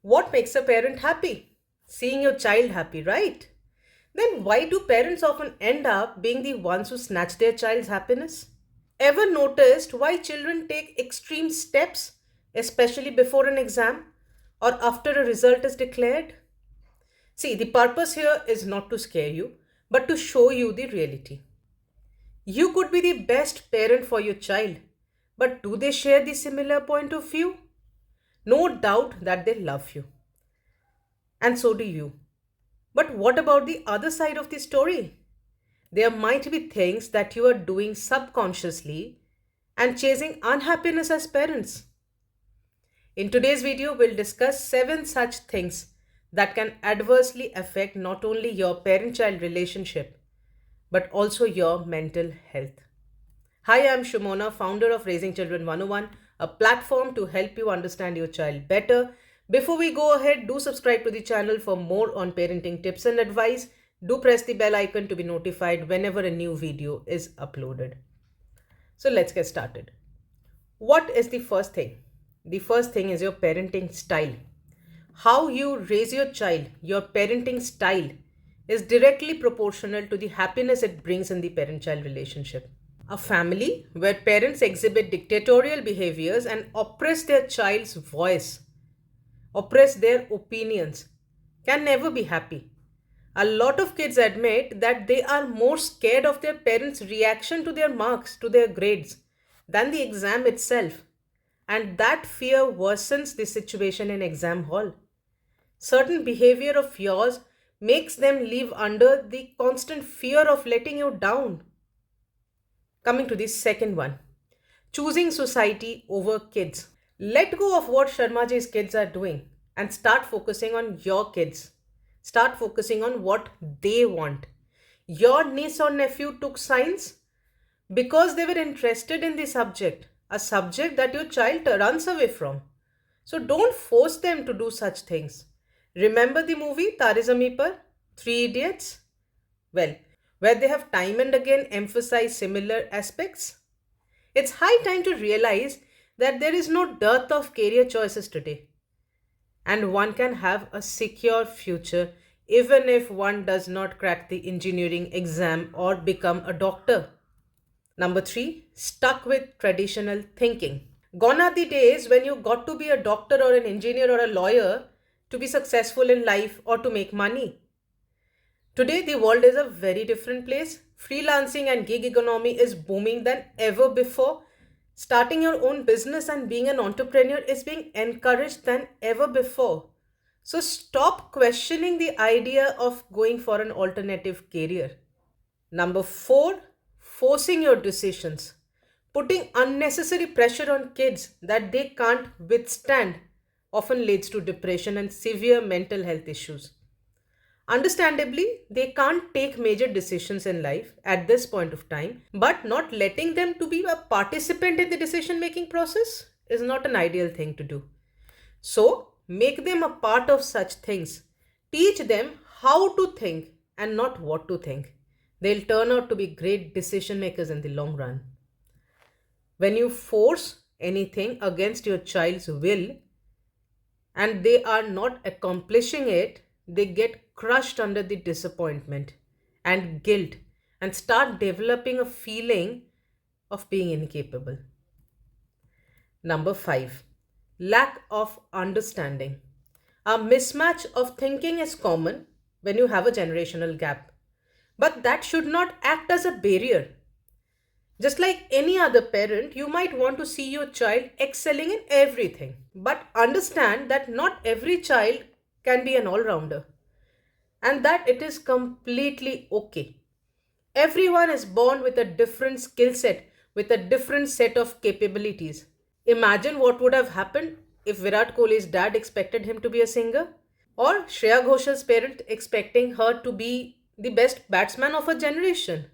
What makes a parent happy? Seeing your child happy, right? Then why do parents often end up being the ones who snatch their child's happiness? Ever noticed why children take extreme steps, especially before an exam or after a result is declared? See, the purpose here is not to scare you, but to show you the reality. You could be the best parent for your child, but do they share the similar point of view? No doubt that they love you, and so do you. But what about the other side of the story? There might be things that you are doing subconsciously and chasing unhappiness as parents. In today's video, we'll discuss 7 such things that can adversely affect not only your parent child relationship but also your mental health. Hi, I'm Shimona, founder of Raising Children 101, a platform to help you understand your child better. Before we go ahead, do subscribe to the channel for more on parenting tips and advice. Do press the bell icon to be notified whenever a new video is uploaded. So let's get started. What is the first thing? The first thing is your parenting style. How you raise your child, your parenting style, is directly proportional to the happiness it brings in the parent child relationship. A family where parents exhibit dictatorial behaviors and oppress their child's voice, oppress their opinions, can never be happy. A lot of kids admit that they are more scared of their parents' reaction to their marks, to their grades, than the exam itself. And that fear worsens the situation in exam hall. Certain behavior of yours makes them live under the constant fear of letting you down. Coming to the second one, choosing society over kids. Let go of what Sharmaji's kids are doing and start focusing on your kids. Start focusing on what they want. Your niece or nephew took science because they were interested in the subject, a subject that your child runs away from. So don't force them to do such things. Remember the movie Tare Zameen Par, Three Idiots? Well, where they have time and again emphasized similar aspects. It's high time to realize that there is no dearth of career choices today, and one can have a secure future even if one does not crack the engineering exam or become a doctor. Number 3, stuck with traditional thinking. Gone are the days when you got to be a doctor or an engineer or a lawyer to be successful in life or to make money. Today, the world is a very different place. Freelancing and gig economy is booming than ever before. Starting your own business and being an entrepreneur is being encouraged than ever before. So stop questioning the idea of going for an alternative career. Number 4, forcing your decisions. Putting unnecessary pressure on kids that they can't withstand often leads to depression and severe mental health issues. Understandably, they can't take major decisions in life at this point of time, but not letting them to be a participant in the decision making process is not an ideal thing to do. So, make them a part of such things. Teach them how to think and not what to think. They'll turn out to be great decision makers in the long run. When you force anything against your child's will and they are not accomplishing it, they get crushed under the disappointment and guilt and start developing a feeling of being incapable. Number 5, lack of understanding. A mismatch of thinking is common when you have a generational gap, but that should not act as a barrier. Just like any other parent, you might want to see your child excelling in everything. But understand that not every child can be an all rounder and that it is completely okay. Everyone is born with a different skill set, with a different set of capabilities. Imagine what would have happened if Virat Kohli's dad expected him to be a singer, or Shreya Ghoshal's parent expecting her to be the best batsman of her generation.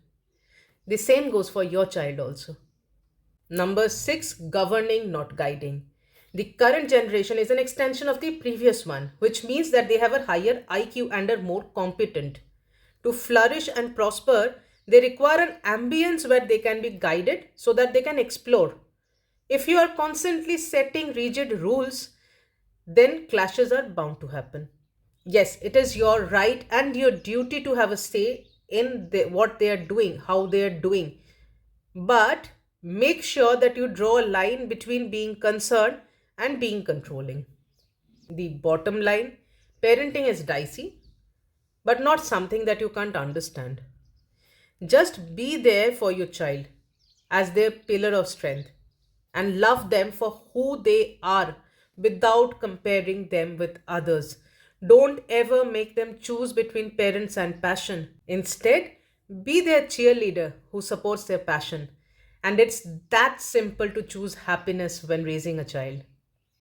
The same goes for your child also. Number 6, governing, not guiding. The current generation is an extension of the previous one, which means that they have a higher IQ and are more competent. To flourish and prosper, they require an ambience where they can be guided so that they can explore. If you are constantly setting rigid rules, then clashes are bound to happen. Yes, it is your right and your duty to have a say in what they are doing, how they are doing. But make sure that you draw a line between being concerned and being controlling. The bottom line, parenting is dicey, but not something that you can't understand. Just be there for your child as their pillar of strength and love them for who they are without comparing them with others. Don't ever make them choose between parents and passion. Instead, be their cheerleader who supports their passion. And it's that simple to choose happiness when raising a child.